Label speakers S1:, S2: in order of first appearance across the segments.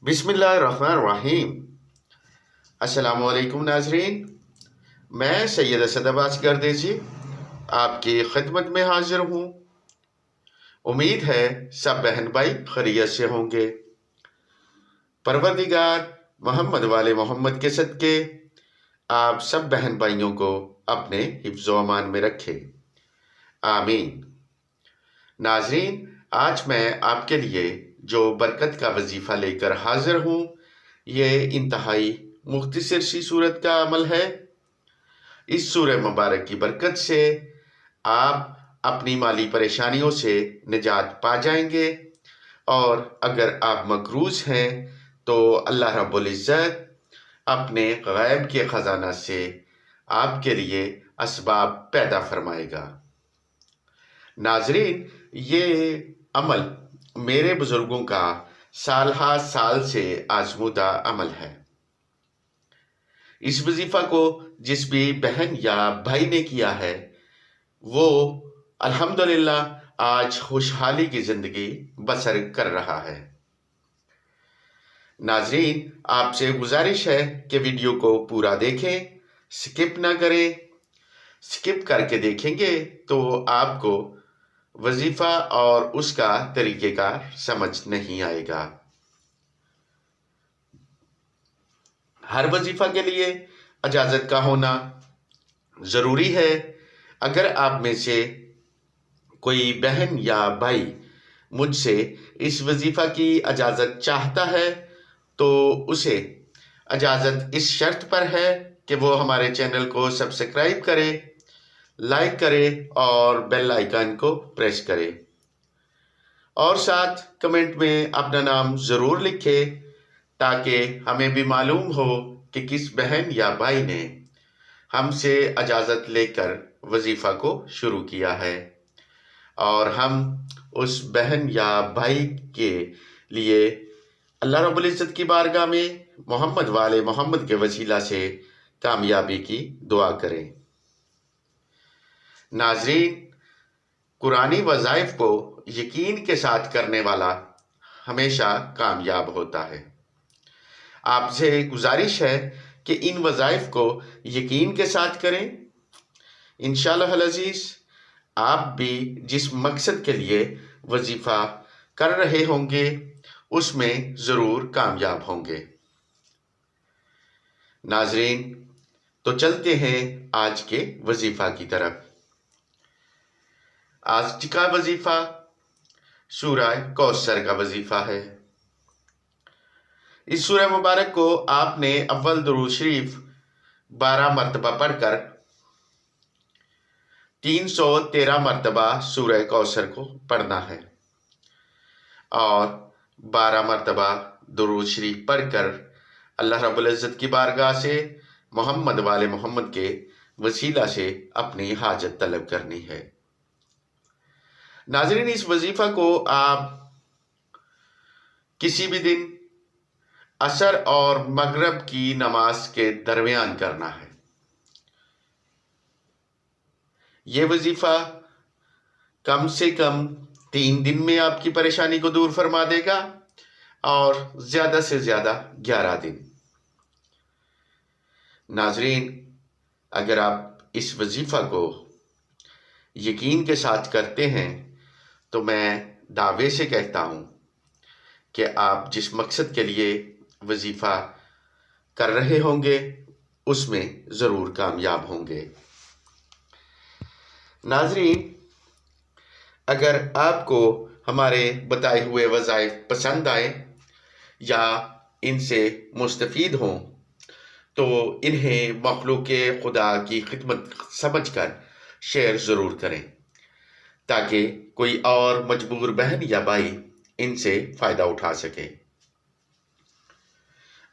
S1: बिस्मिल्लाहिर्रहमानिर्रहीम। अस्सलामु अलैकुम नाजरीन, मैं सैयद असद अब्बास गर्देजी आपकी खिदमत में हाजिर हूँ। उम्मीद है सब बहन भाई खैरियत से होंगे। परवरदिगार मोहम्मद वाले मोहम्मद के सदके आप सब बहन भाइयों को अपने हिफ्ज़ व अमान में रखे, आमीन। नाजरीन, आज मैं आपके लिए जो बरकत का वजीफ़ा लेकर हाजिर हूँ, ये इंतहाई मुख्तसर सी सूरत का अमल है। इस सूरह मुबारक की बरकत से आप अपनी माली परेशानियों से निजात पा जाएंगे, और अगर आप मकरूज़ हैं तो अल्लाह रब्बुल इज़्ज़त अपने गैब के ख़जाना से आपके लिए असबाब पैदा फरमाएगा। नाजरीन, ये अमल मेरे बुजुर्गों का साल हा साल से आजमूदा अमल है। इस वजीफा को जिस भी बहन या भाई ने किया है, वो अल्हम्दुलिल्लाह आज खुशहाली की जिंदगी बसर कर रहा है। नाजरीन, आपसे गुजारिश है कि वीडियो को पूरा देखें, स्किप ना करें। स्किप करके देखेंगे तो आपको वजीफा और उसका तरीक़ेकार समझ नहीं आएगा। हर वजीफा के लिए इजाज़त का होना ज़रूरी है। अगर आप में से कोई बहन या भाई मुझसे इस वजीफा की इजाज़त चाहता है तो उसे इजाज़त इस शर्त पर है कि वो हमारे चैनल को सब्सक्राइब करे, लाइक करे और बेल आइकन को प्रेस करे, और साथ कमेंट में अपना नाम ज़रूर लिखे, ताकि हमें भी मालूम हो कि किस बहन या भाई ने हमसे इजाज़त लेकर वजीफ़ा को शुरू किया है, और हम उस बहन या भाई के लिए अल्लाह रब्बुल इज़्ज़त की बारगाह में मोहम्मद वाले मोहम्मद के वसीला से कामयाबी की दुआ करें। नाजरीन, कुरानी वज़ाइफ को यकीन के साथ करने वाला हमेशा कामयाब होता है। आपसे गुजारिश है कि इन वज़ाइफ को यकीन के साथ करें। इंशाअल्लाह अज़ीज़, आप भी जिस मकसद के लिए वजीफ़ा कर रहे होंगे उसमें ज़रूर कामयाब होंगे। नाजरीन, तो चलते हैं आज के वजीफ़ा की तरफ। आज का वजीफ़ा सूरह कौसर का वजीफ़ा है। इस सूरह मुबारक को आपने अव्वल दुरूद शरीफ 12 मरतबा पढ़कर 313 मरतबा सूरह कौसर को पढ़ना है, और 12 मरतबा दुरूद शरीफ पढ़कर अल्लाह रब्बुल इज़्ज़त की बारगाह से मोहम्मद वाले मोहम्मद के वसीला से अपनी हाजत तलब करनी है। नाज़रीन, इस वजीफ़ा को आप किसी भी दिन असर और मगरिब की नमाज के दरमियान करना है। ये वजीफ़ा कम से कम 3 दिन में आपकी परेशानी को दूर फरमा देगा, और ज़्यादा से ज़्यादा 11 दिन। नाजरीन, अगर आप इस वजीफ़ा को यकीन के साथ करते हैं तो मैं दावे से कहता हूँ कि आप जिस मकसद के लिए वजीफ़ा कर रहे होंगे उसमें ज़रूर कामयाब होंगे। नाजरीन, अगर आपको हमारे बताए हुए वज़ाइफ पसंद आए या इनसे मुस्तफ़ीद हों तो इन्हें मखलूक़ खुदा की खिदमत समझकर शेयर ज़रूर करें, ताकि कोई और मजबूर बहन या भाई इनसे फ़ायदा उठा सके।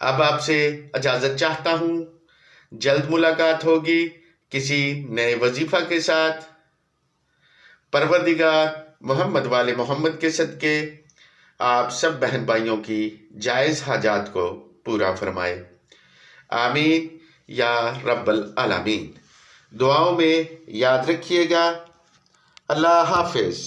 S1: अब आपसे इजाज़त चाहता हूँ। जल्द मुलाकात होगी किसी नए वजीफ़ा के साथ। परवरदिगार मोहम्मद वाले मोहम्मद के सदके आप सब बहन भाइयों की जायज़ हाजात को पूरा फरमाए, आमीन या रब्बल आलमीन। दुआओं में याद रखिएगा। अल्लाह हाफ़िज़।